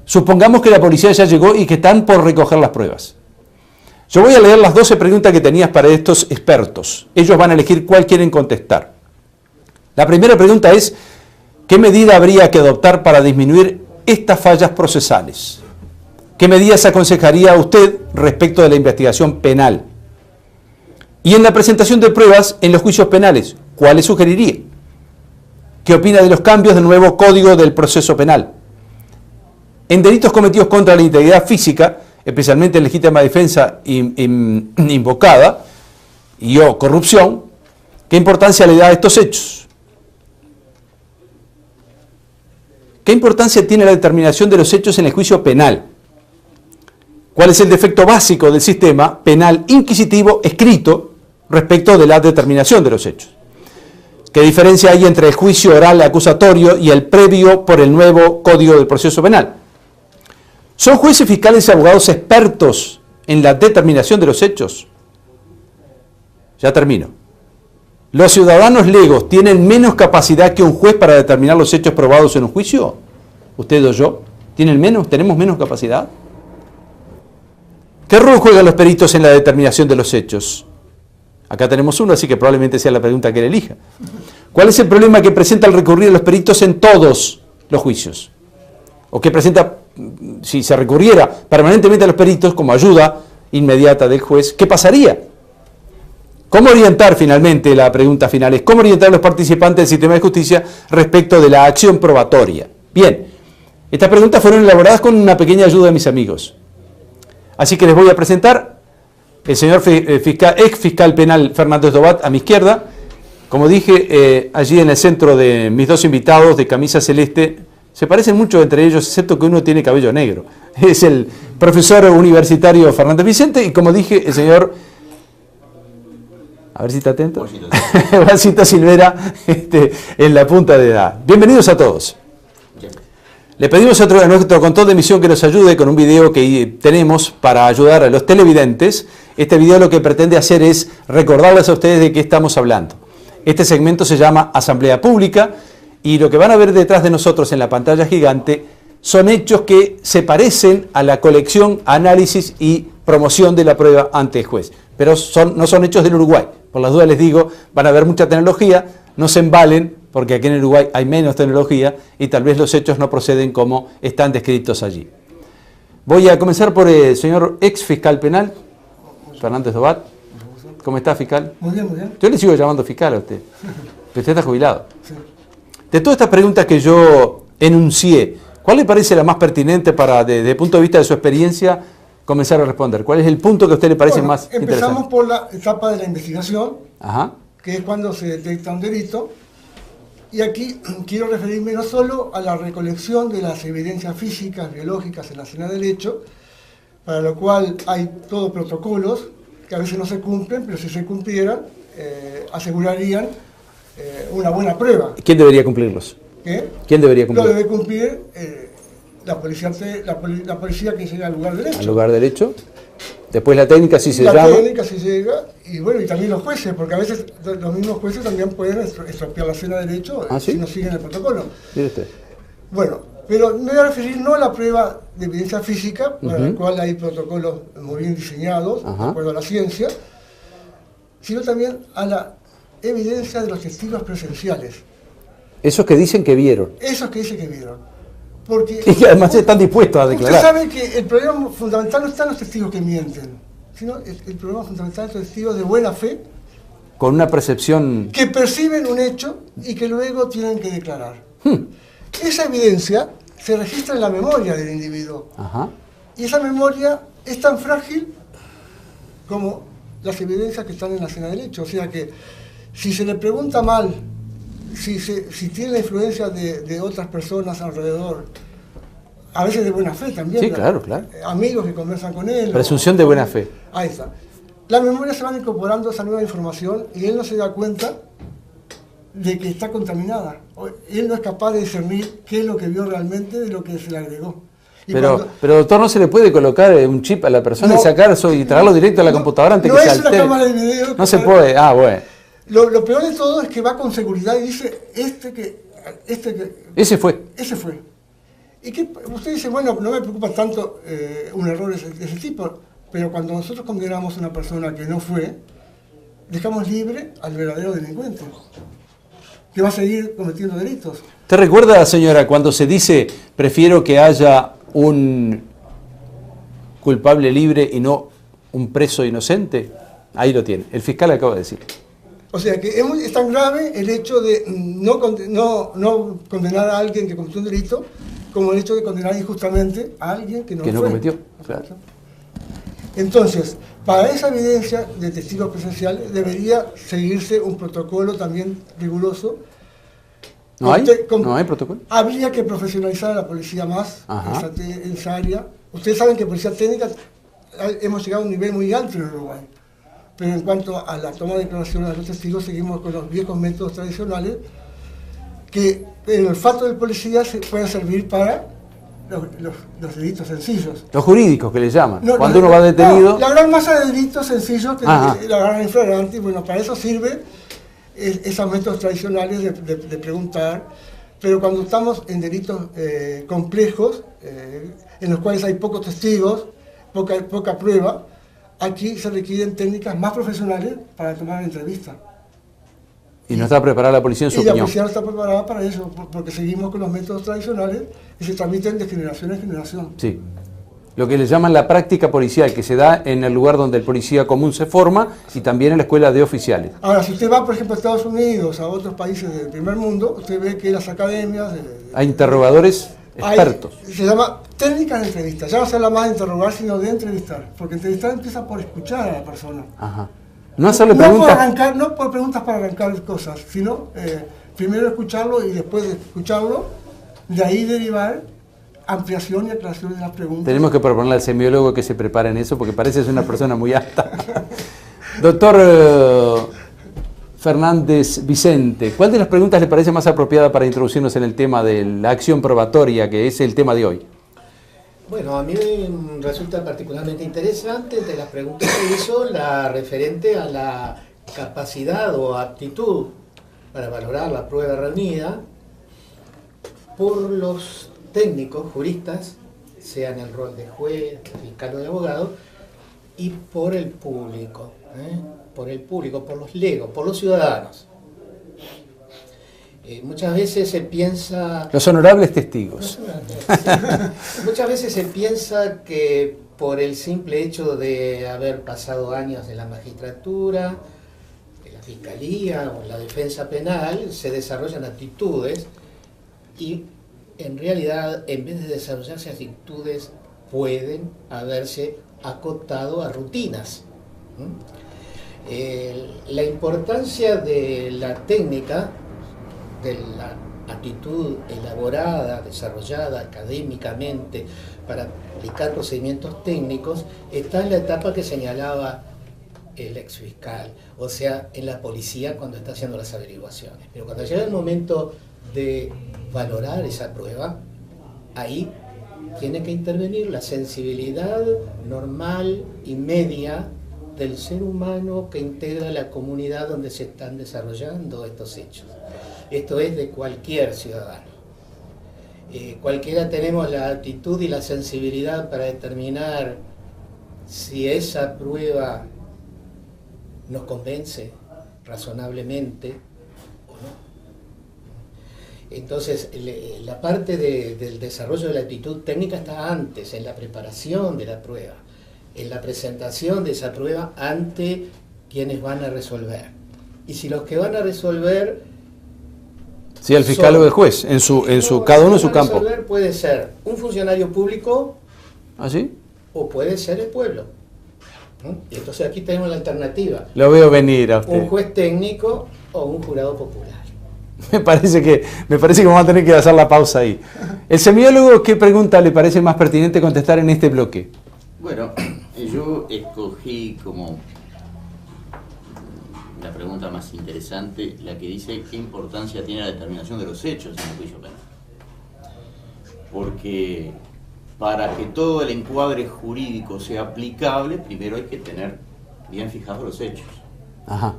Supongamos que la policía ya llegó y que están por recoger las pruebas. Yo voy a leer las 12 preguntas que tenías para estos expertos. Ellos van a elegir cuál quieren contestar. La primera pregunta es, ¿qué medida habría que adoptar para disminuir estas fallas procesales? ¿Qué medidas aconsejaría usted respecto de la investigación penal? Y en la presentación de pruebas en los juicios penales, ¿cuáles sugeriría? ¿Qué opina de los cambios del nuevo Código del Proceso Penal? En delitos cometidos contra la integridad física, especialmente en legítima defensa invocada y o corrupción, ¿qué importancia le da a estos hechos? ¿Qué importancia tiene la determinación de los hechos en el juicio penal? ¿Cuál es el defecto básico del sistema penal inquisitivo escrito respecto de la determinación de los hechos? ¿Qué diferencia hay entre el juicio oral acusatorio y el previo por el nuevo Código del Proceso Penal? ¿Son jueces, fiscales y abogados expertos en la determinación de los hechos? Ya termino. ¿Los ciudadanos legos tienen menos capacidad que un juez para determinar los hechos probados en un juicio? ¿Usted o yo? ¿Tenemos menos capacidad? ¿Qué rol juegan los peritos en la determinación de los hechos? Acá tenemos uno, así que probablemente sea la pregunta que él elija. ¿Cuál es el problema que presenta al recurrir a los peritos en todos los juicios? ¿O que presenta, si se recurriera permanentemente a los peritos como ayuda inmediata del juez, qué pasaría? ¿Cómo orientar finalmente, la pregunta final es, cómo orientar a los participantes del sistema de justicia respecto de la acción probatoria? Bien, estas preguntas fueron elaboradas con una pequeña ayuda de mis amigos. Así que les voy a presentar el señor ex fiscal penal Fernández Dobat a mi izquierda. Como dije, allí en el centro de mis dos invitados de camisa celeste, se parecen mucho entre ellos, excepto que uno tiene cabello negro. Es el profesor universitario Fernández Vicente y, como dije, el señor, a ver si está atento, Juancito Silvera, en la punta de edad. Bienvenidos a todos. Le pedimos a nuestro control de emisión que nos ayude con un video que tenemos para ayudar a los televidentes. Este video lo que pretende hacer es recordarles a ustedes de qué estamos hablando. Este segmento se llama Asamblea Pública y lo que van a ver detrás de nosotros en la pantalla gigante son hechos que se parecen a la colección, análisis y promoción de la prueba ante el juez. Pero no son hechos del Uruguay. Por las dudas les digo, van a ver mucha tecnología, no se embalen, porque aquí en Uruguay hay menos tecnología y tal vez los hechos no proceden como están descritos allí. Voy a comenzar por el señor ex fiscal penal, Fernández Dobat. ¿Cómo está, fiscal? Muy bien, muy bien. Yo le sigo llamando fiscal a usted, pero usted está jubilado. Sí. De todas estas preguntas que yo enuncié, ¿cuál le parece la más pertinente para, desde el punto de vista de su experiencia, comenzar a responder? ¿Cuál es el punto que a usted le parece más interesante? Empezamos por la etapa de la investigación, Ajá. que es cuando se detecta un delito. Y aquí quiero referirme no solo a la recolección de las evidencias físicas, biológicas en la escena del hecho, para lo cual hay todos protocolos que a veces no se cumplen, pero si se cumplieran, asegurarían una buena prueba. ¿Quién debería cumplirlos? ¿Qué? ¿Quién debería cumplirlos? Lo debe cumplir la policía que llega al lugar del hecho. Al lugar del hecho. Después la técnica si se llama. La técnica si llega, y bueno, y también los jueces, porque a veces los mismos jueces también pueden estropear la escena del hecho ¿sí? Si no siguen el protocolo. Mire usted. Bueno, pero me voy a referir no a la prueba de evidencia física, para la cual hay protocolos muy bien diseñados, de acuerdo a la ciencia, sino también a la evidencia de los testigos presenciales. Esos que dicen que vieron. Esos que dicen que vieron. Porque y que además están dispuestos a declarar. Usted sabe que el problema fundamental no está en los testigos que mienten, sino el problema fundamental es los testigos de buena fe. Con una percepción. Que perciben un hecho y que luego tienen que declarar. Esa evidencia se registra en la memoria del individuo. Ajá. Y esa memoria es tan frágil como las evidencias que están en la escena del hecho. O sea que si se le pregunta mal, si tiene la influencia de otras personas alrededor, a veces de buena fe también. Sí, claro. Amigos que conversan con él. Presunción de buena fe. Ahí está. La memoria se va incorporando esa nueva información y él no se da cuenta de que está contaminada. Él no es capaz de discernir qué es lo que vio realmente de lo que se le agregó. Pero doctor, ¿no se le puede colocar un chip a la persona y sacar eso y traerlo directo a la computadora antes que se altere? No es una cámara de video. No se puede. Bueno. Lo peor de todo es que va con seguridad y dice, ese fue. Y que usted dice, bueno, no me preocupa tanto un error de ese tipo, pero cuando nosotros condenamos a una persona que no fue, dejamos libre al verdadero delincuente, que va a seguir cometiendo delitos. ¿Te recuerda, señora, cuando se dice prefiero que haya un culpable libre y no un preso inocente? Ahí lo tiene, el fiscal acaba de decir. O sea que es tan grave el hecho de no condenar a alguien que cometió un delito como el hecho de condenar injustamente a alguien que no cometió. Claro. Entonces, para esa evidencia de testigos presenciales debería seguirse un protocolo también riguroso. ¿No hay protocolo? Habría que profesionalizar a la policía más en esa área. Ustedes saben que policía técnica hemos llegado a un nivel muy alto en Uruguay. Pero en cuanto a la toma de declaraciones de los testigos, seguimos con los viejos métodos tradicionales que el olfato del policía se puede servir para los delitos sencillos. Los jurídicos que le llaman. Cuando uno va detenido... la gran masa de delitos sencillos, que la gran infragante, y bueno, para eso sirve esos métodos tradicionales de preguntar. Pero cuando estamos en delitos complejos, en los cuales hay pocos testigos, poca prueba, aquí se requieren técnicas más profesionales para tomar entrevistas. Y no está preparada la policía en su opinión. La policía no está preparada para eso, porque seguimos con los métodos tradicionales que se transmiten de generación en generación. Sí. Lo que le llaman la práctica policial, que se da en el lugar donde el policía común se forma y también en la escuela de oficiales. Ahora, si usted va, por ejemplo, a Estados Unidos, a otros países del primer mundo, usted ve que las academias... hay interrogadores expertos. Se llama técnicas de entrevista. Ya no se habla más de interrogar, sino de entrevistar. Porque entrevistar empieza por escuchar a la persona. Ajá. No hacerle preguntas. No por preguntas para arrancar cosas, sino primero escucharlo y después de escucharlo, de ahí derivar ampliación y aclaración de las preguntas. Tenemos que proponerle al semiólogo que se prepare en eso porque parece ser una persona muy alta. Doctor Fernández Vicente, ¿cuál de las preguntas le parece más apropiada para introducirnos en el tema de la acción probatoria, que es el tema de hoy? Bueno, a mí me resulta particularmente interesante de las preguntas que hizo la referente a la capacidad o aptitud para valorar la prueba reunida por los técnicos, juristas, sea en el rol de juez, de fiscal o de abogado, y por el público, por los legos, por los ciudadanos. Muchas veces se piensa... Los honorables testigos. Muchas veces se piensa que por el simple hecho de haber pasado años en la magistratura, en la fiscalía o en la defensa penal, se desarrollan actitudes y en realidad, en vez de desarrollarse actitudes, pueden haberse acotado a rutinas. La importancia de la técnica, de la actitud elaborada, desarrollada académicamente para aplicar procedimientos técnicos, está en la etapa que señalaba el exfiscal, o sea, en la policía cuando está haciendo las averiguaciones. Pero cuando llega el momento de valorar esa prueba, ahí tiene que intervenir la sensibilidad normal y media del ser humano que integra la comunidad donde se están desarrollando estos hechos. Esto es de cualquier ciudadano. Cualquiera tenemos la actitud y la sensibilidad para determinar si esa prueba nos convence razonablemente o no. Entonces, la parte del desarrollo de la actitud técnica está antes, en la preparación de la prueba, en la presentación de esa prueba ante quienes van a resolver. Y si los que van a resolver... Sí, el fiscal o el juez, cada uno en su campo. Puede ser un funcionario público. ¿Ah, sí? O puede ser el pueblo. Y entonces aquí tenemos la alternativa. Lo veo venir a usted. Un juez técnico o un jurado popular. Me parece que vamos a tener que hacer la pausa ahí. El semiólogo, ¿qué pregunta le parece más pertinente contestar en este bloque? Bueno, yo escogí como la pregunta más interesante, la que dice qué importancia tiene la determinación de los hechos en el juicio penal. Porque para que todo el encuadre jurídico sea aplicable, primero hay que tener bien fijados los hechos. Ajá.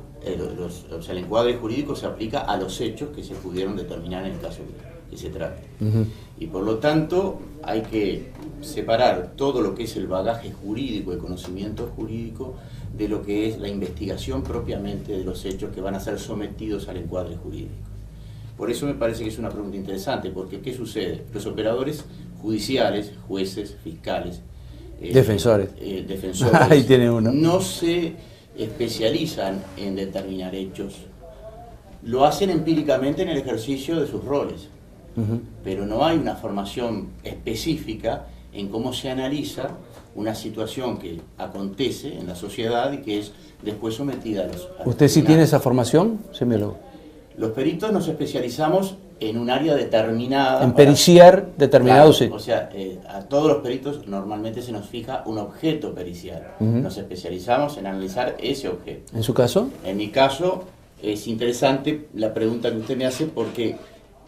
O sea, el encuadre jurídico se aplica a los hechos que se pudieron determinar en el caso. que se trate. Y por lo tanto hay que separar todo lo que es el bagaje jurídico, el conocimiento jurídico, de lo que es la investigación propiamente de los hechos que van a ser sometidos al encuadre jurídico. Por eso me parece que es una pregunta interesante, porque ¿qué sucede? Los operadores judiciales, jueces, fiscales, defensores, ahí tiene uno, no se especializan en determinar hechos, lo hacen empíricamente en el ejercicio de sus roles, pero no hay una formación específica en cómo se analiza una situación que acontece en la sociedad y que es después sometida a los... ¿Usted sí tiene esa formación, semiólogo? Los peritos nos especializamos en un área determinada. En periciar determinados hechos. O sea, a todos los peritos normalmente se nos fija un objeto pericial. Nos especializamos en analizar ese objeto. ¿En su caso? En mi caso, es interesante la pregunta que usted me hace, porque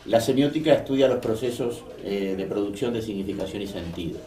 la semiótica estudia los procesos de producción de significación y sentido.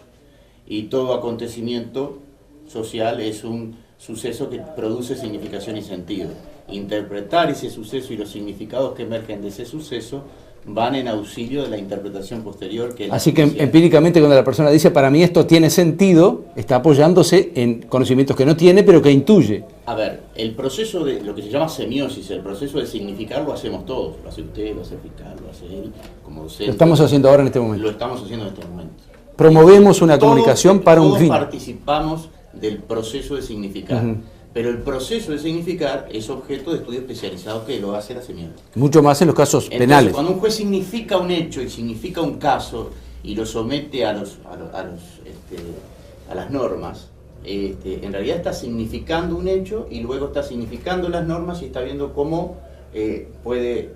Y todo acontecimiento social es un suceso que produce significación y sentido. Interpretar ese suceso y los significados que emergen de ese suceso van en auxilio de la interpretación posterior. Así que empíricamente, cuando la persona dice para mí esto tiene sentido, está apoyándose en conocimientos que no tiene pero que intuye. A ver, el proceso de lo que se llama semiosis, el proceso de significar, lo hacemos todos. Lo hace usted, lo hace el fiscal, lo hace él, como docente. Lo estamos haciendo ahora en este momento. Lo estamos haciendo en este momento. Promovemos una comunicación para un fin. Todos participamos del proceso de significar. Pero el proceso de significar es objeto de estudio especializado que lo hace la semiótica. Mucho más en los casos penales. Cuando un juez significa un hecho y significa un caso y lo somete a las normas, en realidad está significando un hecho y luego está significando las normas y está viendo cómo puede,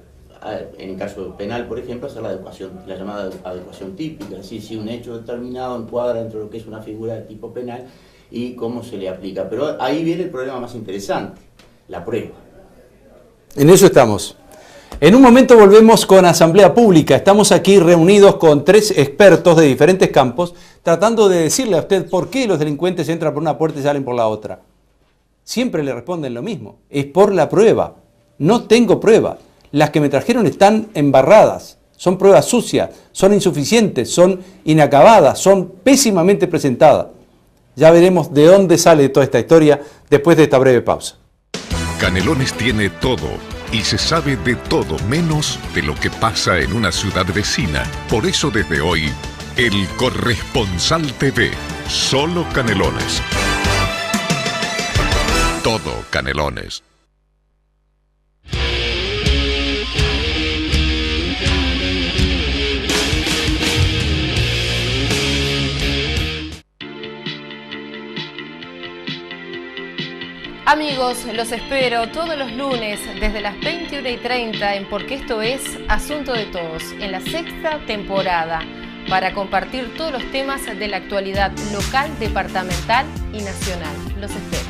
en el caso penal, por ejemplo, hacer la llamada adecuación típica. Es decir, si un hecho determinado encuadra dentro de lo que es una figura de tipo penal, y cómo se le aplica. Pero ahí viene el problema más interesante, la prueba. En eso estamos. En un momento volvemos con Asamblea Pública. Estamos aquí reunidos con 3 expertos de diferentes campos, tratando de decirle a usted por qué los delincuentes entran por una puerta y salen por la otra. Siempre le responden lo mismo, es por la prueba. No tengo prueba. Las que me trajeron están embarradas, son pruebas sucias, son insuficientes, son inacabadas, son pésimamente presentadas. Ya veremos de dónde sale toda esta historia después de esta breve pausa. Canelones tiene todo y se sabe de todo menos de lo que pasa en una ciudad vecina. Por eso desde hoy, El Corresponsal TV. Solo Canelones. Todo Canelones. Amigos, los espero todos los lunes desde las 21:30 en Porque esto es Asunto de Todos, en la 6ª temporada, para compartir todos los temas de la actualidad local, departamental y nacional. Los espero.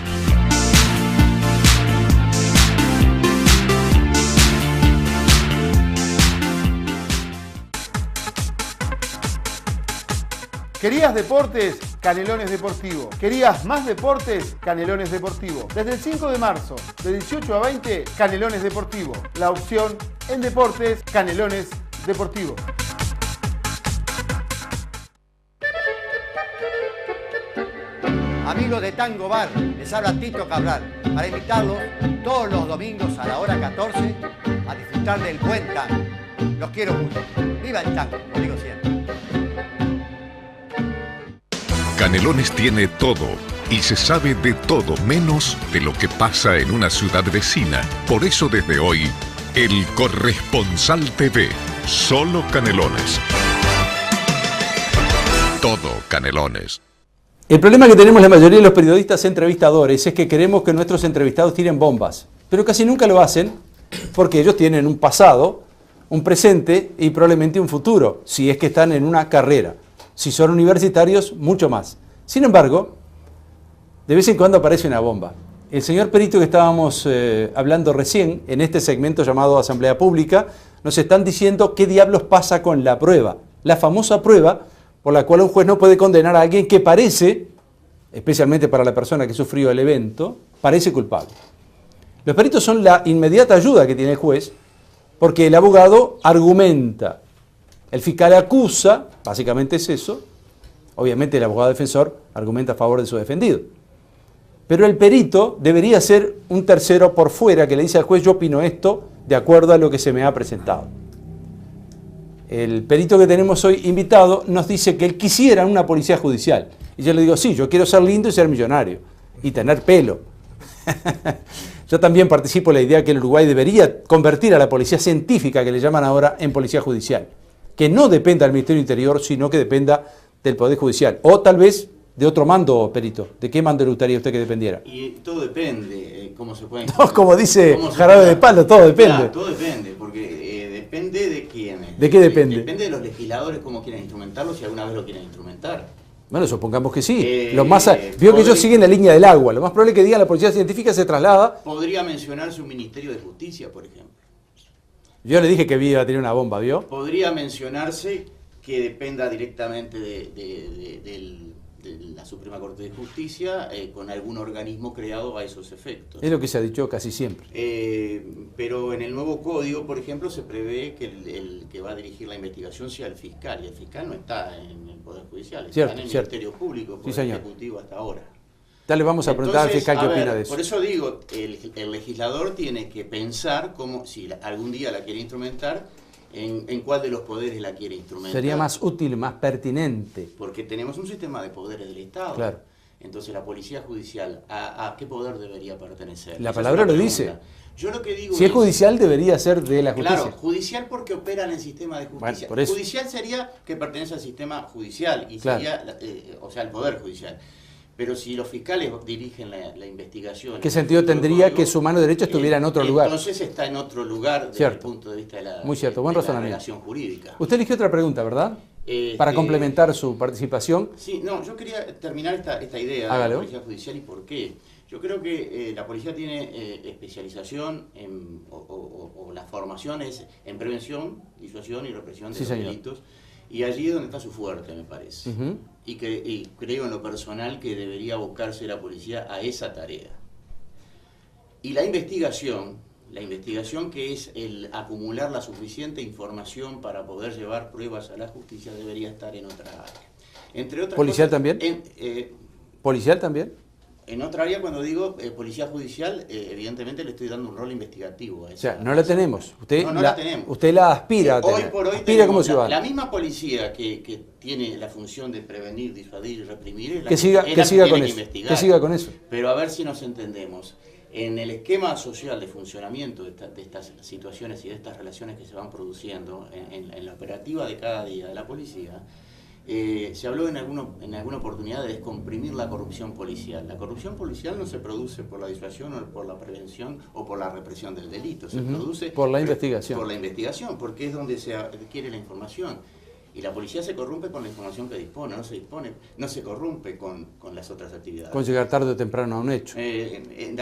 ¿Querías deportes? Canelones Deportivo. ¿Querías más deportes? Canelones Deportivo. Desde el 5 de marzo, de 18 a 20, Canelones Deportivo. La opción en deportes, Canelones Deportivo. Amigos de Tango Bar, les habla Tito Cabral, para invitarlos todos los domingos a la hora 14 a disfrutar del buen tango. Los quiero mucho. ¡Viva el tango! Lo digo siempre. Canelones tiene todo y se sabe de todo menos de lo que pasa en una ciudad vecina. Por eso desde hoy, El Corresponsal TV. Solo Canelones. Todo Canelones. El problema que tenemos la mayoría de los periodistas entrevistadores es que queremos que nuestros entrevistados tiren bombas, pero casi nunca lo hacen porque ellos tienen un pasado, un presente y probablemente un futuro, si es que están en una carrera. Si son universitarios, mucho más. Sin embargo, de vez en cuando aparece una bomba. El señor perito que estábamos hablando recién, en este segmento llamado Asamblea Pública, nos están diciendo qué diablos pasa con la prueba. La famosa prueba por la cual un juez no puede condenar a alguien que parece, especialmente para la persona que sufrió el evento, parece culpable. Los peritos son la inmediata ayuda que tiene el juez, porque el abogado argumenta El fiscal acusa, básicamente es eso. Obviamente el abogado defensor argumenta a favor de su defendido. Pero el perito debería ser un tercero por fuera que le dice al juez: yo opino esto de acuerdo a lo que se me ha presentado. El perito que tenemos hoy invitado nos dice que él quisiera una policía judicial. Y yo le digo: sí, yo quiero ser lindo y ser millonario. Y tener pelo. Yo también participo en la idea que el Uruguay debería convertir a la policía científica, que le llaman ahora, en policía judicial. Que no dependa del Ministerio del Interior, sino que dependa del Poder Judicial. O tal vez de otro mando, perito. ¿De qué mando le gustaría a usted que dependiera? Y todo depende, cómo se puede... No, como dice Jarabe de Palo, todo depende. Claro, todo depende, porque depende de quiénes. ¿De qué depende? Depende de los legisladores, cómo quieren instrumentarlo, si alguna vez lo quieren instrumentar. Bueno, supongamos que sí. que Vio que ellos siguen la línea del agua. Lo más probable es que diga la policía científica se traslada. Podría mencionarse un Ministerio de Justicia, por ejemplo. Yo le dije que iba a tener una bomba, ¿vio? Podría mencionarse que dependa directamente de la Suprema Corte de Justicia con algún organismo creado a esos efectos. Es lo que se ha dicho casi siempre. Pero en el nuevo código, por ejemplo, se prevé que el que va a dirigir la investigación sea el fiscal, y el fiscal no está en el Poder Judicial, está en el Ministerio Público, Poder Ejecutivo hasta ahora. Dale, vamos a preguntar al fiscal qué opina de eso. Por eso digo, el legislador tiene que pensar cómo, si algún día la quiere instrumentar, en cuál de los poderes la quiere instrumentar. Sería más útil, más pertinente. Porque tenemos un sistema de poderes del Estado. Claro. Entonces, la policía judicial, ¿a qué poder debería pertenecer? La palabra lo dice. Yo lo que digo si es judicial, debería ser de la justicia. Claro, judicial porque opera en el sistema de justicia. Bueno, por eso. Judicial sería que pertenece al sistema judicial, y sería, o sea, el poder judicial. Pero si los fiscales dirigen la investigación... ¿Qué sentido tendría que su mano derecha estuviera en otro lugar? Entonces está en otro lugar desde el punto de vista de la, muy cierto, buen razonamiento. Relación jurídica. Usted eligió otra pregunta, ¿verdad? Para complementar su participación. Sí, no, yo quería terminar esta idea de la policía judicial y por qué. Yo creo que la policía tiene especialización o la formación es en prevención, disuasión y represión de los delitos. Y allí es donde está su fuerte, me parece. Y creo en lo personal que debería abocarse la policía a esa tarea. Y la investigación que es el acumular la suficiente información para poder llevar pruebas a la justicia, debería estar en otra área. Entre otras ¿Policial cosas, también? ¿Policial también? En otra área, cuando digo policía judicial, evidentemente le estoy dando un rol investigativo a esa. O sea, no la tenemos. Usted no la tenemos. Usted la aspira a tener. Hoy por hoy aspira como ciudadano. La misma policía que tiene la función de prevenir, disuadir y reprimir es la que siga con eso. Que siga con eso. Pero a ver si nos entendemos. En el esquema social de funcionamiento de estas situaciones y de estas relaciones que se van produciendo en la operativa de cada día de la policía, se habló en alguna oportunidad de descomprimir la corrupción policial. La corrupción policial no se produce por la disuasión o por la prevención o por la represión del delito, se produce por la investigación. Por la investigación, porque es donde se adquiere la información. Y la policía se corrompe con la información que dispone, no se corrompe con las otras actividades. Con llegar tarde o temprano a un hecho.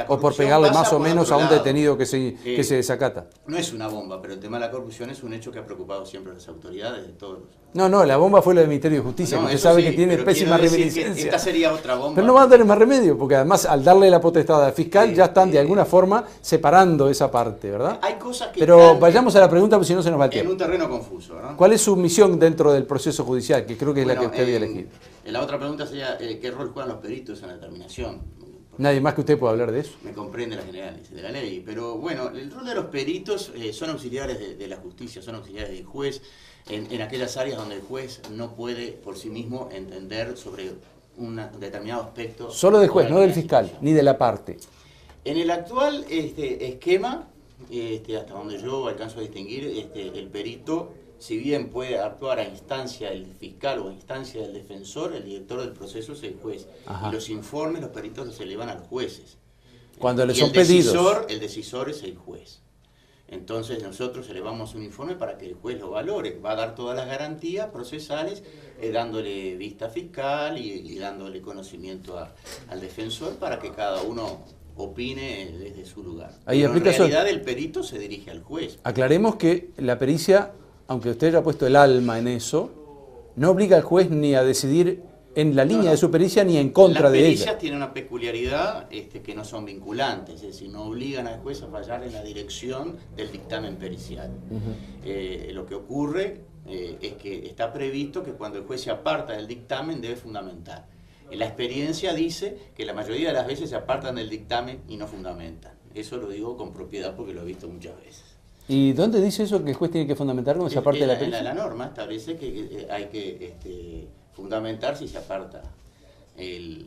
O por pegarle más o menos a un detenido que se desacata. No es una bomba, pero el tema de la corrupción es un hecho que ha preocupado siempre a las autoridades de todos los... No, la bomba fue la del Ministerio de Justicia, que usted sabe que tiene pésima reminiscencia. Esta sería otra bomba. Pero no va a tener más remedio, porque además al darle la potestad al fiscal ya están de alguna forma separando esa parte, ¿verdad? Hay cosas que pero vayamos a la pregunta, porque si no se nos va el tiempo. En un terreno confuso, ¿no? ¿Cuál es su misión dentro del proceso judicial, que creo que es la que usted había elegido? La otra pregunta sería, ¿qué rol juegan los peritos en la determinación? Nadie más que usted puede hablar de eso. Me comprende las generales de la ley, pero bueno, el rol de los peritos son auxiliares de la justicia, son auxiliares del juez, en aquellas áreas donde el juez no puede por sí mismo entender sobre un determinado aspecto. Solo del juez, no del fiscal, ni de la parte. En el actual esquema, hasta donde yo alcanzo a distinguir, el perito, si bien puede actuar a instancia del fiscal o a instancia del defensor, el director del proceso es el juez. Ajá. Y los informes, los peritos los elevan a los jueces. Cuando les son pedidos. El decisor es el juez. Entonces nosotros elevamos un informe para que el juez lo valore. Va a dar todas las garantías procesales, dándole vista fiscal y dándole conocimiento al defensor para que cada uno opine desde su lugar. Pero en realidad el perito se dirige al juez. Aclaremos que la pericia, aunque usted haya puesto el alma en eso, no obliga al juez ni a decidir en la línea de su pericia ni en contra de ella. Las pericias tienen una peculiaridad que no son vinculantes, es decir, no obligan al juez a fallar en la dirección del dictamen pericial. Lo que ocurre es que está previsto que cuando el juez se aparta del dictamen debe fundamentar. En la experiencia dice que la mayoría de las veces se apartan del dictamen y no fundamentan. Eso lo digo con propiedad porque lo he visto muchas veces. ¿Y dónde dice eso que el juez tiene que fundamentar cuando se aparte de la pericia? La norma establece que hay que fundamentar si se aparta.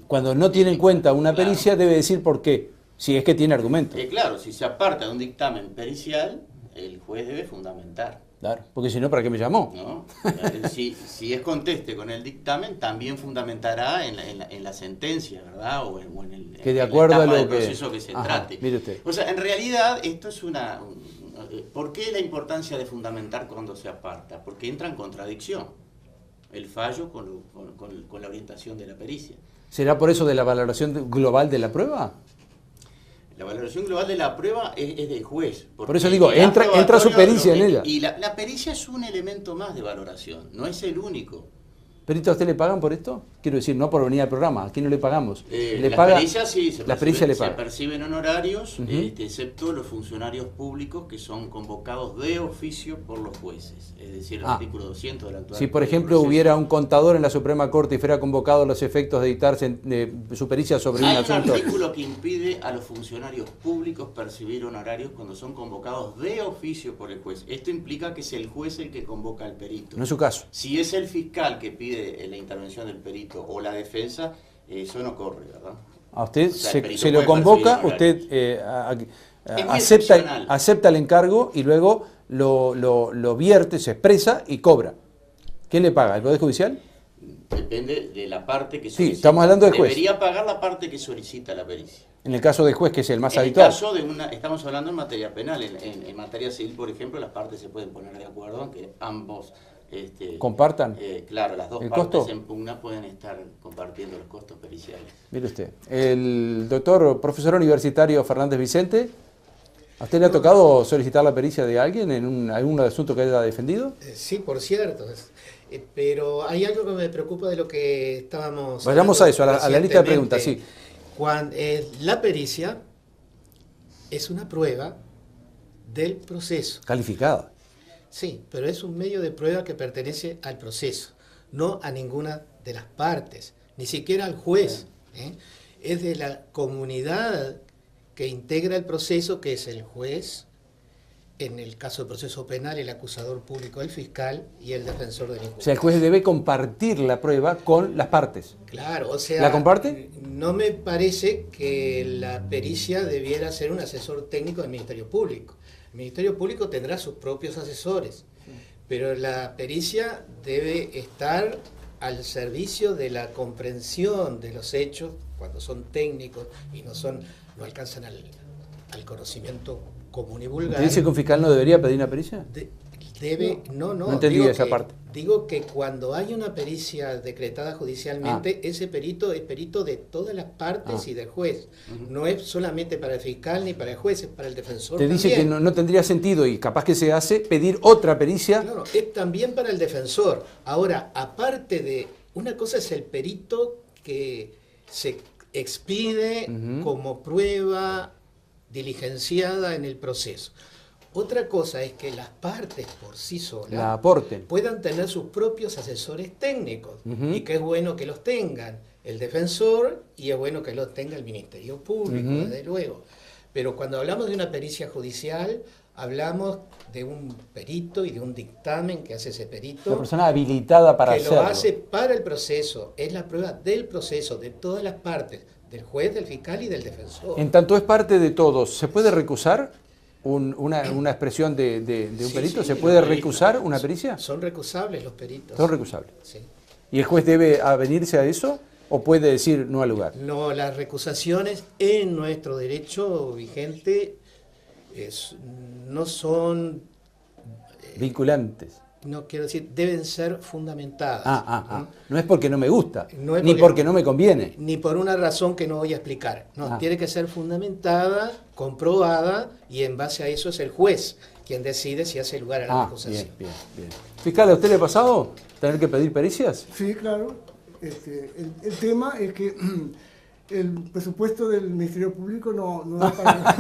Cuando no tiene en cuenta una pericia debe decir por qué, si es que tiene argumento. Claro, si se aparta de un dictamen pericial, el juez debe fundamentar. Claro, porque si no, ¿para qué me llamó? ¿No? Si es conteste con el dictamen, también fundamentará en la sentencia, ¿verdad? O en el que de acuerdo a lo proceso que se trate. Mire usted. O sea, en realidad esto es ¿por qué la importancia de fundamentar cuando se aparta? Porque entra en contradicción el fallo con la orientación de la pericia. ¿Será por eso de la valoración global de la prueba? La valoración global de la prueba es del juez. Por eso digo, entra su pericia en ella. Y la pericia es un elemento más de valoración, no es el único. ¿Perito, a usted le pagan por esto? Quiero decir, no por venir al programa, ¿a quién no le pagamos? Las pericias sí, se paga. perciben honorarios, excepto los funcionarios públicos que son convocados de oficio por los jueces. Es decir, el artículo 200 de la actual. Si, por ejemplo, hubiera un contador en la Suprema Corte y fuera convocado a los efectos de dictar su pericia sobre un asunto. Hay un artículo que impide a los funcionarios públicos percibir honorarios cuando son convocados de oficio por el juez. Esto implica que es el juez el que convoca al perito. No es su caso. Si es el fiscal que pide la intervención del perito o la defensa, eso no corre, ¿verdad? A usted se lo convoca, usted acepta el encargo y luego lo vierte, se expresa y cobra. ¿Quién le paga? ¿El Poder Judicial? Depende de la parte que solicita. Sí, estamos hablando del juez. Debería pagar la parte que solicita la pericia. En el caso del juez, que es el más en habitual. El caso estamos hablando en materia penal. En materia civil, por ejemplo, las partes se pueden poner de acuerdo en que ambos compartan. Claro, las dos partes en pugna pueden estar compartiendo los costos periciales. Mire usted, el doctor, profesor universitario Fernández Vicente, ¿a usted le ha tocado solicitar la pericia de alguien en algún asunto que haya defendido? Sí, por cierto. Pero hay algo que me preocupa de lo que estábamos... Vayamos a eso, a la lista de preguntas, sí. La pericia es una prueba del proceso. Calificada. Sí, pero es un medio de prueba que pertenece al proceso, no a ninguna de las partes, ni siquiera al juez. Es de la comunidad que integra el proceso, que es el juez, en el caso del proceso penal, el acusador público, el fiscal y el defensor del imputado. O sea, el juez debe compartir la prueba con las partes. Claro, o sea... ¿La comparte? No me parece que la pericia debiera ser un asesor técnico del Ministerio Público. El Ministerio Público tendrá sus propios asesores, pero la pericia debe estar al servicio de la comprensión de los hechos cuando son técnicos y no alcanzan al conocimiento común y vulgar. ¿Dice que un fiscal no debería pedir una pericia? No entendí esa parte. Digo que cuando hay una pericia decretada judicialmente, ese perito es perito de todas las partes y del juez. No es solamente para el fiscal ni para el juez, es para el defensor. Te dice que no tendría sentido, y capaz que se hace, pedir otra pericia. Claro, es también para el defensor. Ahora, aparte de... Una cosa es el perito que se expide como prueba diligenciada en el proceso. Otra cosa es que las partes por sí solas la aporten, puedan tener sus propios asesores técnicos, y que es bueno que los tengan el defensor y es bueno que los tenga el Ministerio Público, desde luego. Pero cuando hablamos de una pericia judicial, hablamos de un perito y de un dictamen que hace ese perito. La persona habilitada para que hacerlo. Lo hace para el proceso, es la prueba del proceso, de todas las partes, del juez, del fiscal y del defensor. En tanto es parte de todos, ¿se puede recusar una expresión de un perito? ¿Se puede recusar una pericia? Son recusables los peritos. Son recusables. Sí. ¿Y el juez debe avenirse a eso o puede decir no al lugar? No, las recusaciones en nuestro derecho vigente no son... vinculantes. No quiero decir, deben ser fundamentadas. No es porque no me gusta, ni porque no me conviene. Ni por una razón que no voy a explicar. No, tiene que ser fundamentada, comprobada, y en base a eso es el juez quien decide si hace lugar a la recusación. Bien. Fiscal, ¿a usted le ha pasado tener que pedir pericias? Sí, claro. El tema es que el presupuesto del Ministerio Público no da para...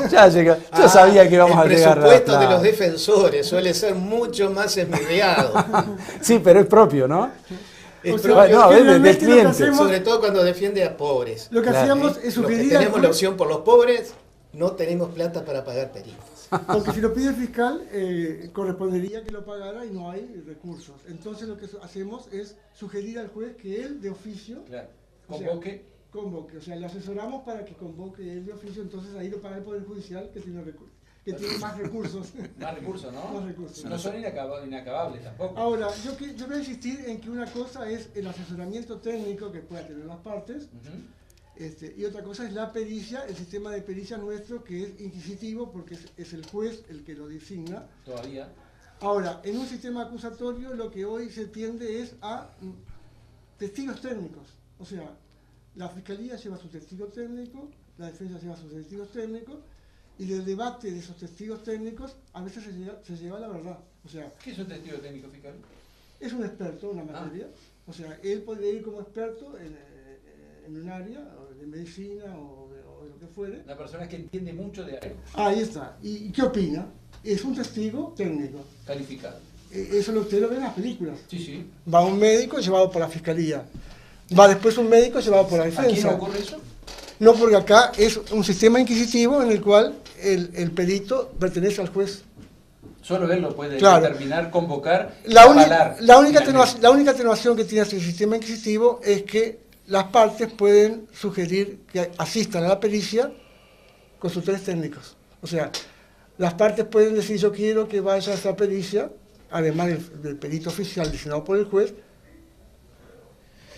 Ya llega. Yo sabía que íbamos a llegar. El presupuesto de los defensores suele ser mucho más esmerado. Sí, pero es propio, ¿no? Es O sea, propio, no, generalmente lo que defiende. hacemos- sobre todo cuando defiende a pobres. Lo que hacíamos es Los que sugerir al tenemos la juez, opción por los pobres, no tenemos plata para pagar peritos. porque si lo pide el fiscal, correspondería que lo pagara y no hay recursos. Entonces lo que hacemos es sugerir al juez que él de oficio Claro. o sea, Convoque. o sea, le asesoramos para que convoque él de oficio, entonces ahí lo paga el Poder Judicial que tiene más recursos. Más recursos, ¿no? Más recursos. No son inacabables tampoco. Ahora, yo voy a insistir en que una cosa es el asesoramiento técnico que puedan tener las partes, y otra cosa es la pericia, el sistema de pericia nuestro que es inquisitivo porque es el juez el que lo designa. Todavía. Ahora, en un sistema acusatorio lo que hoy se tiende es a testigos técnicos, o sea, la Fiscalía lleva su testigo técnico, la defensa lleva sus testigos técnicos, y del debate de esos testigos técnicos a veces se lleva la verdad. O sea, ¿Qué es un testigo técnico fiscal? es un experto en una materia, o sea, él podría ir como experto en un área, o de medicina o de lo que fuere. Una persona que entiende mucho de algo. Ahí está. ¿Y qué opina? Es un testigo técnico. Calificado. Eso usted lo ve en las películas. Sí, sí. Va un médico llevado por la Fiscalía. Va después un médico llevado por la ¿Aquí no defensa. ocurre eso? No, porque acá es un sistema inquisitivo en el cual el perito pertenece al juez. Solo él lo puede Claro. determinar, convocar, La avalar. única atenuación que tiene el sistema inquisitivo es que las partes pueden sugerir que asistan a la pericia consultores técnicos. O sea, las partes pueden decir yo quiero que vaya a esa pericia, además del perito oficial designado por el juez,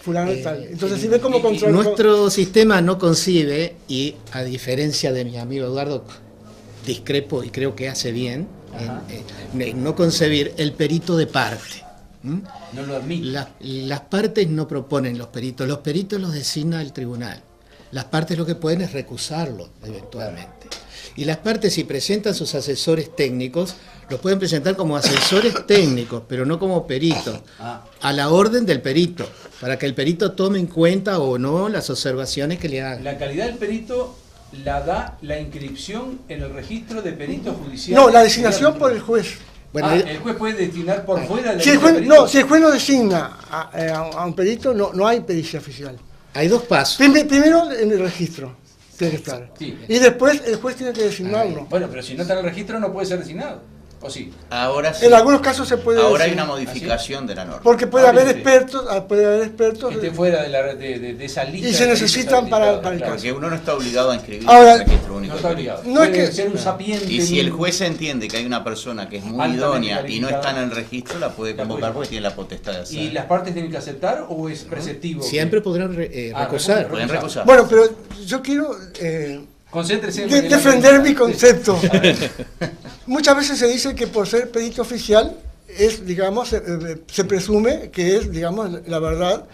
fulano y tal. Entonces si ve como control... Nuestro sistema no concibe, y a diferencia de mi amigo Eduardo, discrepo y creo que hace bien, en no concebir el perito de parte. No lo admite. Las partes no proponen los peritos los designa el tribunal. Las partes lo que pueden es recusarlo eventualmente. Y las partes, si presentan sus asesores técnicos, los pueden presentar como asesores técnicos, pero no como peritos, a la orden del perito, para que el perito tome en cuenta o no las observaciones que le hagan. La calidad del perito la da la inscripción en el registro de peritos judiciales. No, la designación por el juez. Bueno, el juez puede designar por fuera de Si el juez no designa a un perito, no hay pericia oficial. hay dos pasos. Primero en el registro tiene que estar. Sí. Y después el juez tiene que designarlo. Bueno, pero si no está en el registro no puede ser designado. ¿O sí? Ahora sí. En algunos casos se puede Ahora hay designar. una modificación de la norma. Porque puede haber sí. expertos, Que esté fuera de esa lista. Y se de necesitan peritos para el habilitados, caso. Porque uno no está obligado a inscribir Ahora, en el registro único. No está obligado. No es Puede que- ser un sapiente. Y si el juez entiende que hay una persona que es muy Altamente idónea y no calificada, está en el registro, la puede la convocar puede. porque tiene la potestad de hacerlo. ¿Y las partes tienen que aceptar o es preceptivo? Siempre podrán recusar. Pueden recusar. Bueno, pero yo quiero Concéntrese en la defender mi pregunta. concepto. Muchas veces se dice que por ser perito oficial es, digamos, se presume que es, digamos, la verdad,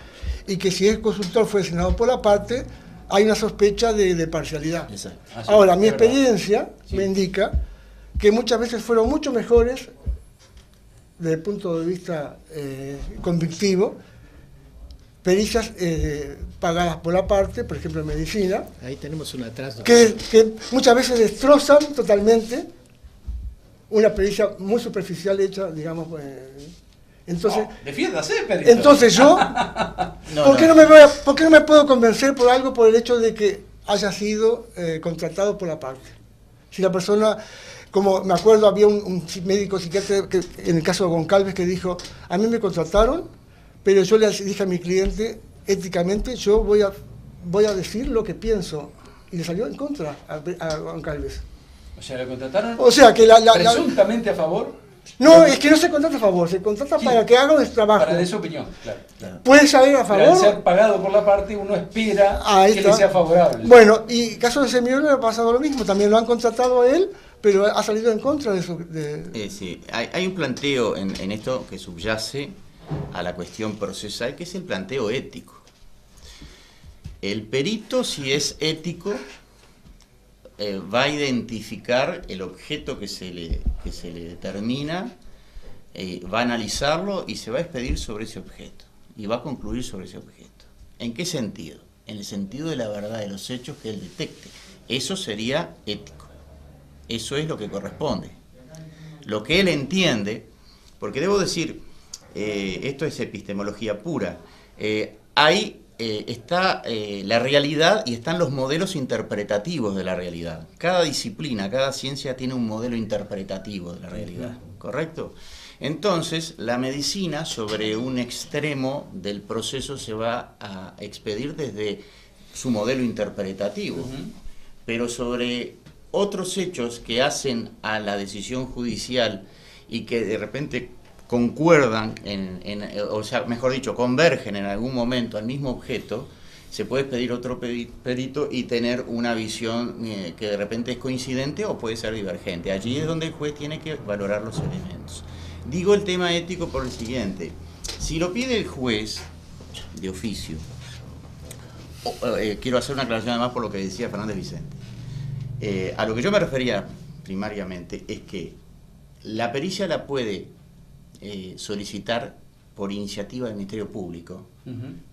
y que si el consultor fue designado por la parte, hay una sospecha de parcialidad. Exacto. Ah, sí, Ahora, mi es verdad. experiencia Sí. me indica que muchas veces fueron mucho mejores desde el punto de vista convictivo, pericias pagadas por la parte, por ejemplo en medicina, Ahí tenemos un atraso. que muchas veces destrozan totalmente una pericia muy superficial hecha, digamos, entonces... No, defiéndase, perito. Entonces yo, ¿por qué no me puedo convencer por algo por el hecho de que haya sido contratado por la parte? Si la persona, como me acuerdo, había un médico psiquiatra, que, en el caso de Goncalves, que dijo, a mí me contrataron, pero yo le dije a mi cliente, éticamente, yo voy a decir lo que pienso. Y le salió en contra a Goncalves. O sea, lo contrataron O sea, que presuntamente a favor. No, es que no se contrata a favor, se contrata Sí. para que haga un trabajo. Para de su opinión, claro. Puede salir a Pero al favor. ser pagado por la parte, uno espera Ahí que está. le sea favorable. Bueno, y caso de Semillero le ha pasado lo mismo, también lo han contratado a él, pero ha salido en contra de eso. Sí, hay un planteo en esto que subyace a la cuestión procesal, que es el planteo ético. El perito, si es ético, va a identificar el objeto que se le determina, va a analizarlo y se va a expedir sobre ese objeto, y va a concluir sobre ese objeto. ¿En qué sentido? en el sentido de la verdad de los hechos que él detecte. Eso sería ético. Eso es lo que corresponde. Lo que él entiende, porque debo decir, esto es epistemología pura, ahí está la realidad y están los modelos interpretativos de la realidad. Cada disciplina, cada ciencia tiene un modelo interpretativo de la realidad, ¿correcto? Entonces, la medicina sobre un extremo del proceso se va a expedir desde su modelo interpretativo, pero sobre otros hechos que hacen a la decisión judicial y que de repente concuerdan, o sea, mejor dicho, convergen en algún momento al mismo objeto, se puede pedir otro perito y tener una visión que de repente es coincidente o puede ser divergente. Allí es donde el juez tiene que valorar los elementos. Digo el tema ético por el siguiente: si lo pide el juez de oficio, quiero hacer una aclaración además por lo que decía Fernández Vicente. A lo que yo me refería primariamente es que la pericia la puede solicitar por iniciativa del Ministerio Público,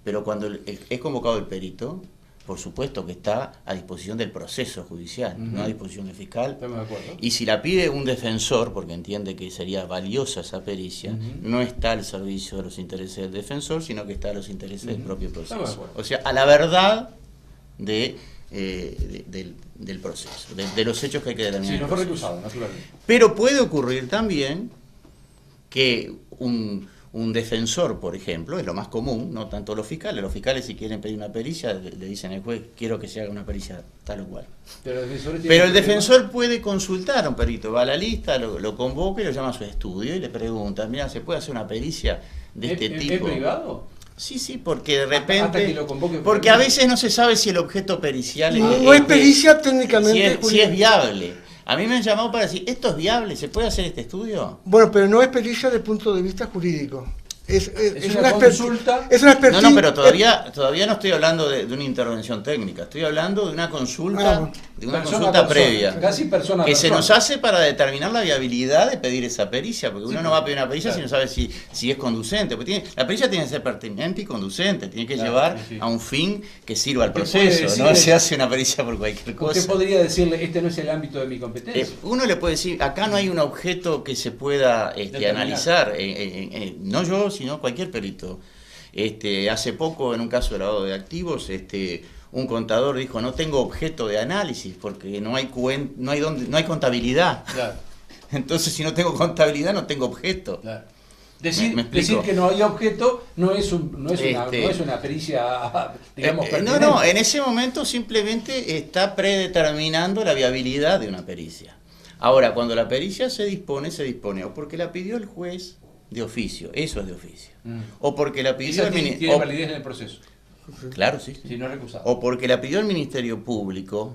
pero cuando es convocado el perito, por supuesto que está a disposición del proceso judicial, no a disposición del fiscal. Estamos de acuerdo. Y si la pide un defensor, porque entiende que sería valiosa esa pericia, no está al servicio de los intereses del defensor, sino que está a los intereses del propio proceso. O sea, a la verdad del proceso, de los hechos que hay que determinar. Sí, no fue recusado, naturalmente. Pero puede ocurrir también que un defensor, por ejemplo, es lo más común, no tanto los fiscales si quieren pedir una pericia, le dicen al juez, quiero que se haga una pericia tal o cual. Pero el defensor puede consultar a un perito, va a la lista, lo convoca y lo llama a su estudio y le pregunta, mira, ¿se puede hacer una pericia de este tipo? ¿Es privado? Sí, porque de repente... Hasta que lo convoque, porque a veces no se sabe si el objeto pericial no es pericia técnicamente. Si es viable. A mí me han llamado para decir, ¿esto es viable? ¿Se puede hacer este estudio? Bueno, pero no es pericia desde el punto de vista jurídico. Es una consulta. Es una expertise. No, pero todavía no estoy hablando de una intervención técnica, estoy hablando de una consulta, previa. Casi persona que se nos hace para determinar la viabilidad de pedir esa pericia, porque uno no va a pedir una pericia si no sabe si es conducente. Porque la pericia tiene que ser pertinente y conducente, tiene que llevar a un fin que sirva al proceso, no se hace una pericia por cualquier cosa. Usted podría decirle, este no es el ámbito de mi competencia. Uno le puede decir, acá no hay un objeto que se pueda analizar, no yo, sino cualquier perito. Hace poco, en un caso de lavado de activos, un contador dijo, no tengo objeto de análisis porque no hay contabilidad. Claro. Entonces, si no tengo contabilidad, no tengo objeto. Claro. Decir que no hay objeto no es una pericia, digamos, pertinente. No, en ese momento simplemente está predeterminando la viabilidad de una pericia. Ahora, cuando la pericia se dispone o porque la pidió el juez de oficio, eso es de oficio, o porque la pidió el Ministerio... ¿Tiene validez en el proceso? Claro, sí. Si no es recusado. O porque la pidió el Ministerio Público,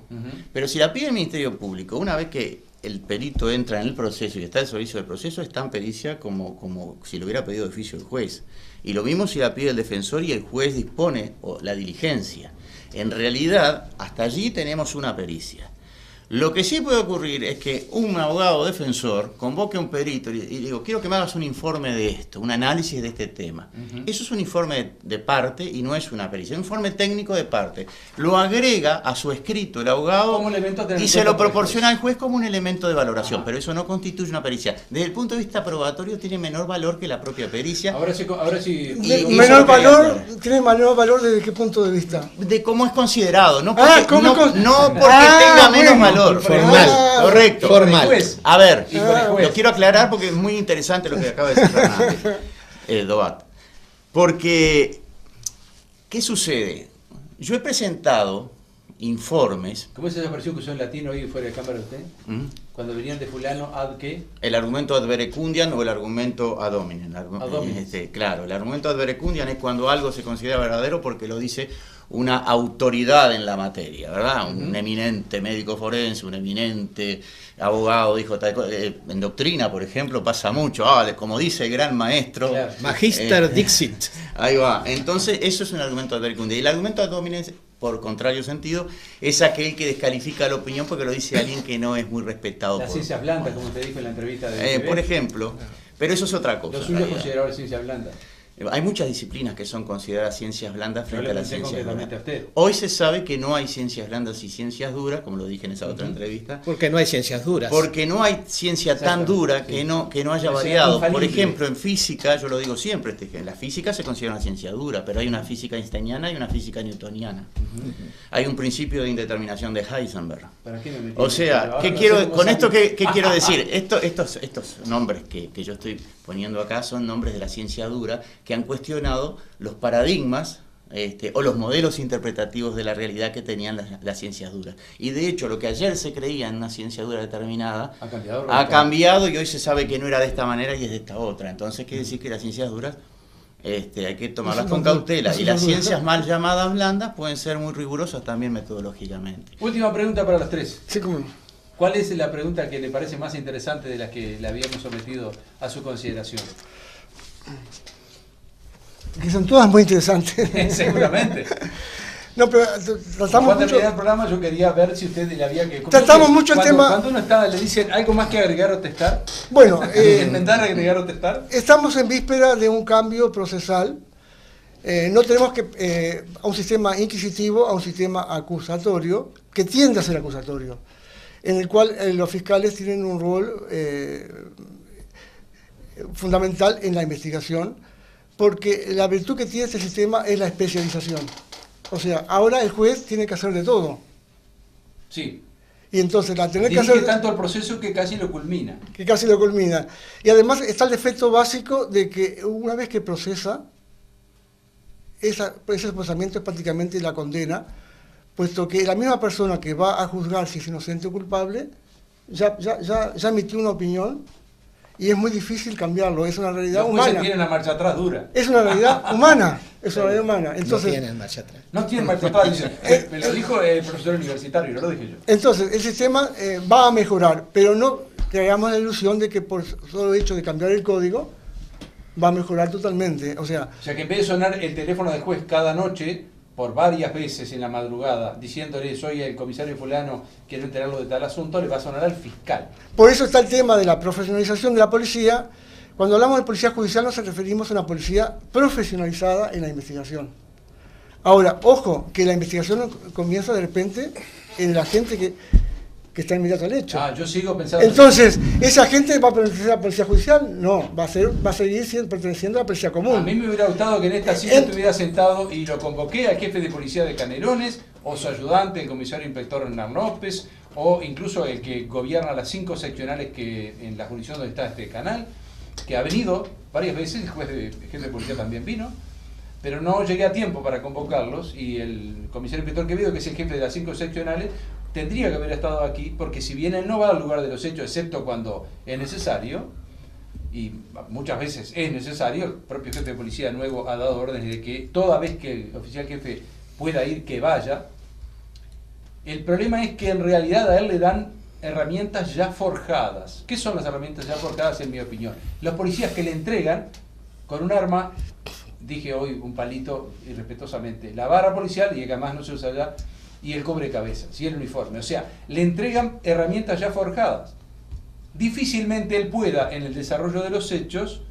pero si la pide el Ministerio Público, una vez que el perito entra en el proceso y está al servicio del proceso, está en pericia como si lo hubiera pedido de oficio el juez. Y lo mismo si la pide el defensor y el juez dispone la diligencia. En realidad, hasta allí tenemos una pericia. Lo que sí puede ocurrir es que un abogado defensor convoque a un perito y digo, quiero que me hagas un informe de esto, un análisis de este tema. Eso es un informe de parte y no es una pericia, es un informe técnico de parte. Lo agrega a su escrito el abogado y se lo proporciona al juez como un elemento de valoración, pero eso no constituye una pericia. Desde el punto de vista probatorio tiene menor valor que la propia pericia. Ahora sí. ¿Tiene menor valor desde qué punto de vista? De cómo es considerado, no porque, tenga menos valor. Formal, correcto. Formal. A ver, lo quiero aclarar porque es muy interesante lo que acaba de decir Fernández Dobat. Porque, ¿qué sucede? Yo he presentado informes... ¿Cómo es esa expresión que usó en latino ahí fuera de cámara usted? Cuando venían de fulano, ¿ad qué? El argumento ad verecundiam o el argumento ad hominem. Claro, el argumento ad verecundiam es cuando algo se considera verdadero porque lo dice una autoridad en la materia, ¿verdad? Un eminente médico forense, un eminente abogado dijo tal cosa. En doctrina, por ejemplo, pasa mucho. Como dice el gran maestro... Claro. Magister Dixit. Ahí va. Entonces, eso es un argumento ad verecundiam. Y el argumento ad hominem, por contrario sentido, es aquel que descalifica la opinión porque lo dice alguien que no es muy respetado. La ciencia blanda, como te dijo en la entrevista de por ejemplo, pero eso es otra cosa. Lo suyo es considerado ciencia blanda. Hay muchas disciplinas que son consideradas ciencias blandas frente a las ciencias duras. Usted. Hoy se sabe que no hay ciencias blandas y ciencias duras, como lo dije en esa otra entrevista. Porque no hay ciencias duras. Porque no hay ciencia tan dura que no haya variado. Por ejemplo, en física, yo lo digo siempre, en la física se considera una ciencia dura, pero hay una física einsteiniana y una física newtoniana. Hay un principio de indeterminación de Heisenberg. O sea, ¿qué quiero decir? Estos nombres que yo estoy poniendo acá son nombres de la ciencia dura que han cuestionado los paradigmas o los modelos interpretativos de la realidad que tenían las ciencias duras. Y de hecho, lo que ayer se creía en una ciencia dura determinada ha cambiado y hoy se sabe que no era de esta manera y es de esta otra. Entonces, quiere decir que las ciencias duras hay que tomarlas con cautela. Y las ciencias mal llamadas blandas pueden ser muy rigurosas también metodológicamente. Última pregunta para los tres. Sí, ¿cómo? ¿Cuál es la pregunta que le parece más interesante de las que le habíamos sometido a su consideración? Que son todas muy interesantes. Seguramente. No, pero tratamos Cuando mucho... terminé el programa yo quería ver si usted le había que... Tratamos mucho el tema... Cuando uno está, le dicen algo más que agregar o testar. Bueno, intentar agregar o testar. Estamos en víspera de un cambio procesal. No tenemos que a un sistema inquisitivo, a un sistema acusatorio, que tiende a ser acusatorio, en el cual los fiscales tienen un rol fundamental en la investigación, porque la virtud que tiene este sistema es la especialización. O sea, ahora el juez tiene que hacer de todo. Sí. Y entonces la tener que Dirige hacer... tanto el proceso que casi lo culmina. Que casi lo culmina. Y además está el defecto básico de que una vez que procesa, ese procesamiento es prácticamente la condena, puesto que la misma persona que va a juzgar si es inocente o culpable, ya emitió una opinión y es muy difícil cambiarlo, es una realidad humana. Los jueces tienen la marcha atrás dura. Es una realidad humana, es una realidad humana. Entonces, no tienen marcha atrás. No tienen marcha atrás, dicen. Me lo dijo el profesor universitario, no lo dije yo. Entonces, el sistema va a mejorar, pero no creamos la ilusión de que por solo hecho de cambiar el código va a mejorar totalmente. O sea que en vez de sonar el teléfono del juez cada noche, por varias veces en la madrugada, diciéndole soy el comisario fulano, quiero enterarlo de tal asunto, le va a sonar al fiscal. Por eso está el tema de la profesionalización de la policía. Cuando hablamos de policía judicial nos referimos a una policía profesionalizada en la investigación. Ahora, ojo, que la investigación comienza de repente en la gente que está inmediato al hecho. Yo sigo pensando... Entonces, ¿esa gente va a pertenecer a la policía judicial? No, va a seguir perteneciendo a la policía común. A mí me hubiera gustado que en esta silla estuviera sentado y lo convoqué al jefe de policía de Canelones, o su ayudante, el comisario inspector Hernán López, o incluso el que gobierna las 5 seccionales que en la jurisdicción donde está este canal, que ha venido varias veces, el jefe de policía también vino, pero no llegué a tiempo para convocarlos, y el comisario inspector Quevedo, que es el jefe de las 5 seccionales, tendría que haber estado aquí, porque si bien él no va al lugar de los hechos, excepto cuando es necesario, y muchas veces es necesario, el propio jefe de policía nuevo ha dado órdenes de que toda vez que el oficial jefe pueda ir, que vaya. El problema es que en realidad a él le dan herramientas ya forjadas. ¿Qué son las herramientas ya forjadas, en mi opinión? Los policías que le entregan con un arma, dije hoy un palito irrespetuosamente, la vara policial, y que además no se usa ya, y el cobre cabezas, y el uniforme. O sea, le entregan herramientas ya forjadas. Difícilmente él pueda, en el desarrollo de los hechos,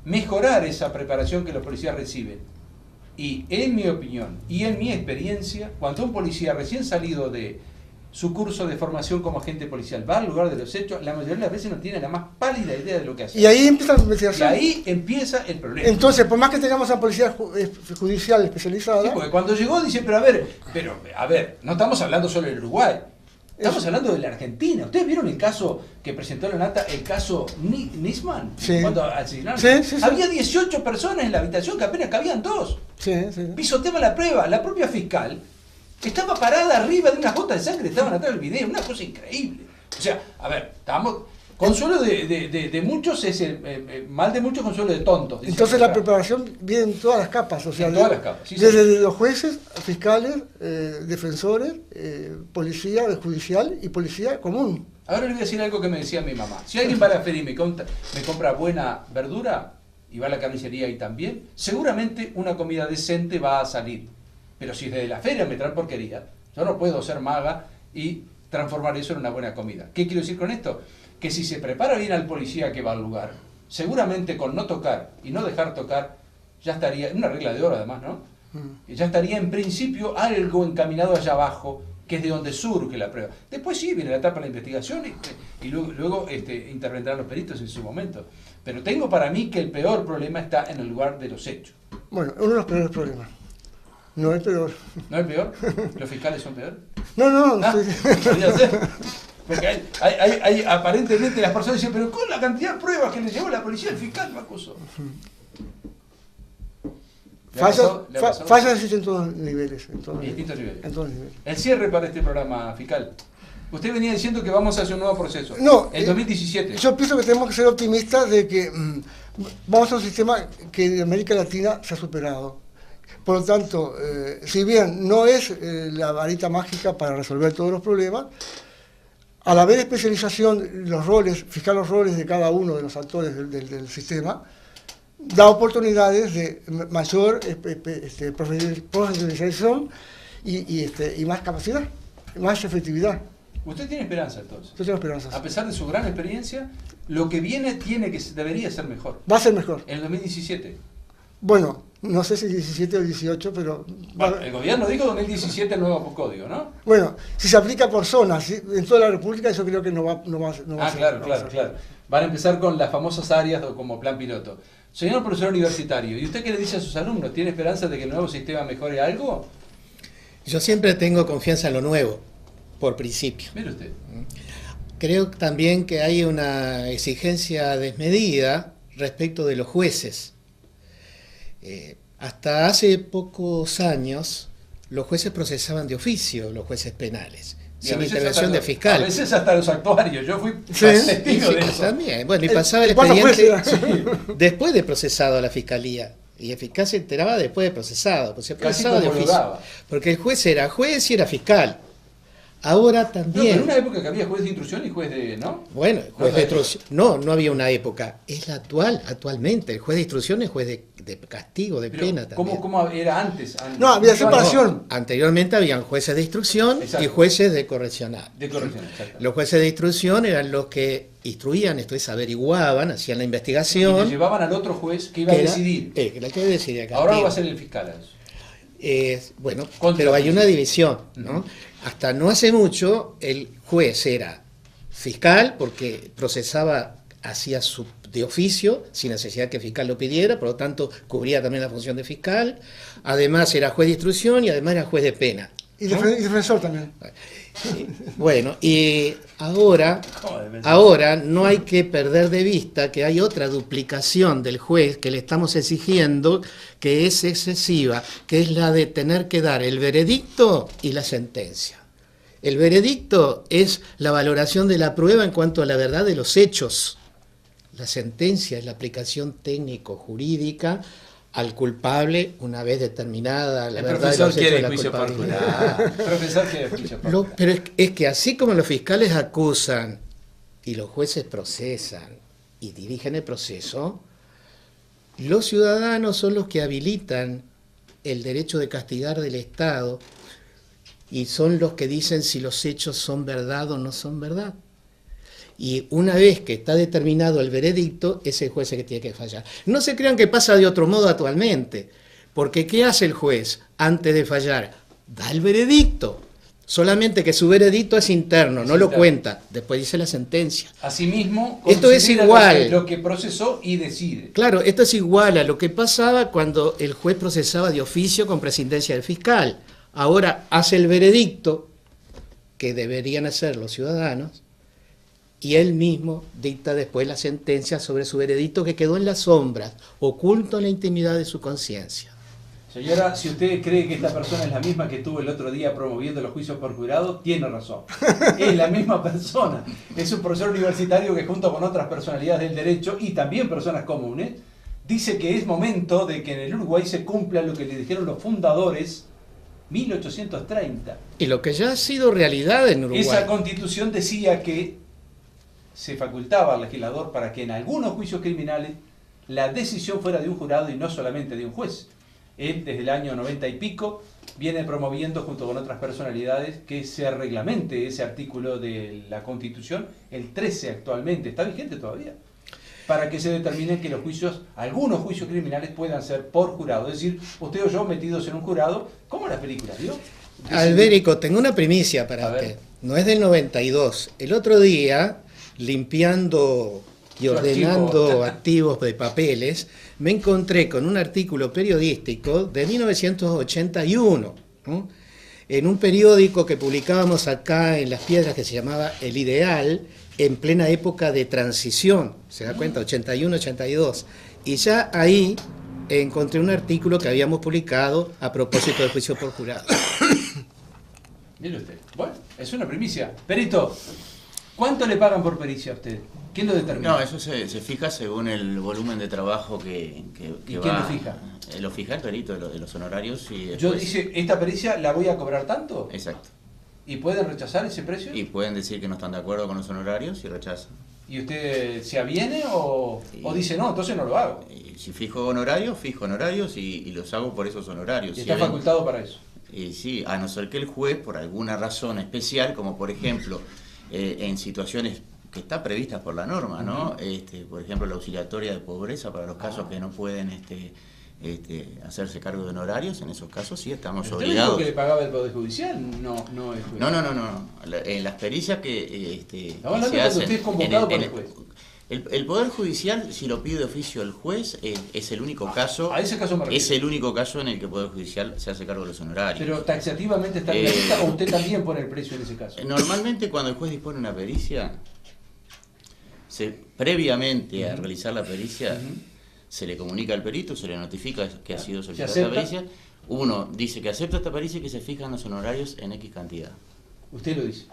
mejorar esa preparación que los policías reciben. Y en mi opinión, y en mi experiencia, cuando un policía recién salido de su curso de formación como agente policial va al lugar de los hechos, la mayoría de las veces no tiene la más pálida idea de lo que hace. Y ahí empieza la investigación. Y ahí empieza el problema. Entonces, por más que tengamos a policía judicial especializada... Sí, porque cuando llegó dice, pero a ver, no estamos hablando solo del Uruguay, estamos hablando de la Argentina. ¿Ustedes vieron el caso que presentó la Nata, el caso Nisman? Sí. Cuando asesinaron. Sí. Había 18 personas en la habitación, que apenas cabían 2. Sí. Pisoteaba la prueba, la propia fiscal estaba parada arriba de unas gotas de sangre, estaban atrás del video, una cosa increíble. O sea, a ver, estábamos... Consuelo de muchos es el mal de muchos, consuelo de tontos. Entonces la preparación viene en todas las capas, o sea, en todas las capas, sí, desde los jueces, fiscales, defensores, policía judicial y policía común. Ahora le voy a decir algo que me decía mi mamá. Si alguien va a la feria y me compra buena verdura, y va a la carnicería y también, seguramente una comida decente va a salir. Pero si desde la feria me traen porquería, yo no puedo ser maga y transformar eso en una buena comida. ¿Qué quiero decir con esto? Que si se prepara bien al policía que va al lugar, seguramente con no tocar y no dejar tocar, ya estaría, una regla de oro además, ¿no? Ya estaría en principio algo encaminado allá abajo, que es de donde surge la prueba. Después sí, viene la etapa de la investigación y luego intervendrán los peritos en su momento. Pero tengo para mí que el peor problema está en el lugar de los hechos. Bueno, uno de los peores problemas. No es peor. ¿No es peor? ¿Los fiscales son peor? No. Podría ser. Porque hay aparentemente las personas dicen, pero con la cantidad de pruebas que le llevó la policía, el fiscal me acusó. Fallas existen en todos los niveles. En todos distintos niveles. En todos los niveles. El cierre para este programa, fiscal. Usted venía diciendo que vamos hacia un nuevo proceso. No. En 2017. Yo pienso que tenemos que ser optimistas de que vamos a un sistema que en América Latina se ha superado. Por lo tanto, si bien no es la varita mágica para resolver todos los problemas, al haber especialización, los roles, fijar los roles de cada uno de los actores del sistema, da oportunidades de mayor profesionalización y más capacidad, más efectividad. ¿Usted tiene esperanza entonces? Yo tengo esperanzas. A pesar de su gran experiencia, lo que viene debería ser mejor. Va a ser mejor. En el 2017. Bueno, no sé si 17 o 18, pero... Bueno, el gobierno dijo 2017 el nuevo código, ¿no? Bueno, si se aplica por zonas, ¿sí? En toda la República, yo creo que no va a ser. Claro. Van a empezar con las famosas áreas como plan piloto. Señor profesor universitario, ¿y usted qué le dice a sus alumnos? ¿Tiene esperanza de que el nuevo sistema mejore algo? Yo siempre tengo confianza en lo nuevo, por principio. Mire usted. Creo también que hay una exigencia desmedida respecto de los jueces. Hasta hace pocos años, los jueces procesaban de oficio, los jueces penales, sin intervención de fiscal. A veces hasta los actuarios, yo fui testigo de eso. También, bueno, y pasaba el expediente después de procesado a la fiscalía. Y el fiscal se enteraba después de procesado, pues se procesaba de oficio. Porque el juez era juez y era fiscal. Ahora también. No, pero en una época que había juez de instrucción y juez de. ¿No? Bueno, juez de instrucción. No había una época. Es la actualmente. El juez de instrucción es juez de castigo, de pero pena también. ¿Cómo era antes? No, había separación. No, anteriormente habían jueces de instrucción y jueces de correccional. De correccional, exacto. Los jueces de instrucción eran los que instruían, esto es, averiguaban, hacían la investigación. Y le llevaban al otro juez que iba a decidir. Era el que decidía. Ahora va a ser el fiscal. Bueno, pero hay una división, ¿no? Hasta no hace mucho el juez era fiscal porque procesaba, hacía de oficio sin necesidad que el fiscal lo pidiera, por lo tanto cubría también la función de fiscal, además era juez de instrucción y además era juez de pena. Y defensor también. Bueno, y ahora no hay que perder de vista que hay otra duplicación del juez que le estamos exigiendo, que es excesiva, que es la de tener que dar el veredicto y la sentencia. El veredicto es la valoración de la prueba en cuanto a la verdad de los hechos. La sentencia es la aplicación técnico-jurídica al culpable una vez determinada la verdad de los hechos de la culpabilidad. Profesor quiere juicio particular. Pero es que así como los fiscales acusan y los jueces procesan y dirigen el proceso, los ciudadanos son los que habilitan el derecho de castigar del Estado y son los que dicen si los hechos son verdad o no son verdad. Y una vez que está determinado el veredicto, es el juez el que tiene que fallar. No se crean que pasa de otro modo actualmente, porque ¿qué hace el juez antes de fallar? Da el veredicto. Solamente que su veredicto es interno, no lo cuenta. Después dice la sentencia. Asimismo, esto es igual. Lo que procesó y decide. Claro, esto es igual a lo que pasaba cuando el juez procesaba de oficio con presidencia del fiscal. Ahora hace el veredicto, que deberían hacer los ciudadanos, y él mismo dicta después la sentencia sobre su veredicto que quedó en las sombras, oculto en la intimidad de su conciencia. Señora, si usted cree que esta persona es la misma que estuvo el otro día promoviendo los juicios por jurado, tiene razón. Es la misma persona. Es un profesor universitario que junto con otras personalidades del derecho y también personas comunes, dice que es momento de que en el Uruguay se cumpla lo que le dijeron los fundadores 1830. Y lo que ya ha sido realidad en Uruguay. Esa constitución decía que se facultaba al legislador para que en algunos juicios criminales la decisión fuera de un jurado y no solamente de un juez. Él, desde el año 90 y pico, viene promoviendo junto con otras personalidades que se reglamente ese artículo de la Constitución, el 13 actualmente, está vigente todavía, para que se determine que los juicios, algunos juicios criminales puedan ser por jurado. Es decir, usted o yo metidos en un jurado, como las películas, ¿vio? Albérico, tengo una primicia para usted. No es del 92. El otro día, limpiando y ordenando activos de papeles, me encontré con un artículo periodístico de 1981, ¿no? En un periódico que publicábamos acá en Las Piedras que se llamaba El Ideal, en plena época de transición, se da cuenta, 81-82. Y ya ahí encontré un artículo que habíamos publicado a propósito del juicio por jurado. Mire usted. Bueno, es una primicia. Perito, ¿cuánto le pagan por pericia a usted? ¿Quién lo determina? No, eso se fija según el volumen de trabajo que ¿Y va. quién lo fija? Lo fija el perito de los honorarios y después... Yo dice, ¿esta pericia la voy a cobrar tanto? Exacto. ¿Y pueden rechazar ese precio? Y pueden decir que no están de acuerdo con los honorarios y rechazan. ¿Y usted se aviene o dice no, entonces no lo hago? Y si fijo honorarios y los hago por esos honorarios. ¿Y está facultado para eso? Sí, a no ser que el juez, por alguna razón especial, como por ejemplo en situaciones que están previstas por la norma, ¿no? Por ejemplo, la auxiliatoria de pobreza para los casos que no pueden hacerse cargo de honorarios, en esos casos sí estamos obligados. ¿Usted dijo que le pagaba el Poder Judicial? No el juez. No. En las pericias que se hacen, usted es convocado por el juez. El Poder Judicial, si lo pide oficio el juez, es el único caso. A ese caso me refiero. Es el único caso en el que el Poder Judicial se hace cargo de los honorarios. Pero taxativamente está en la lista, o usted también pone el precio en ese caso. Normalmente cuando el juez dispone una pericia, previamente a realizar la pericia, se le comunica al perito, se le notifica que ha sido solicitada esta pericia. Uno dice que acepta esta pericia y que se fijan los honorarios en X cantidad. Usted lo dice.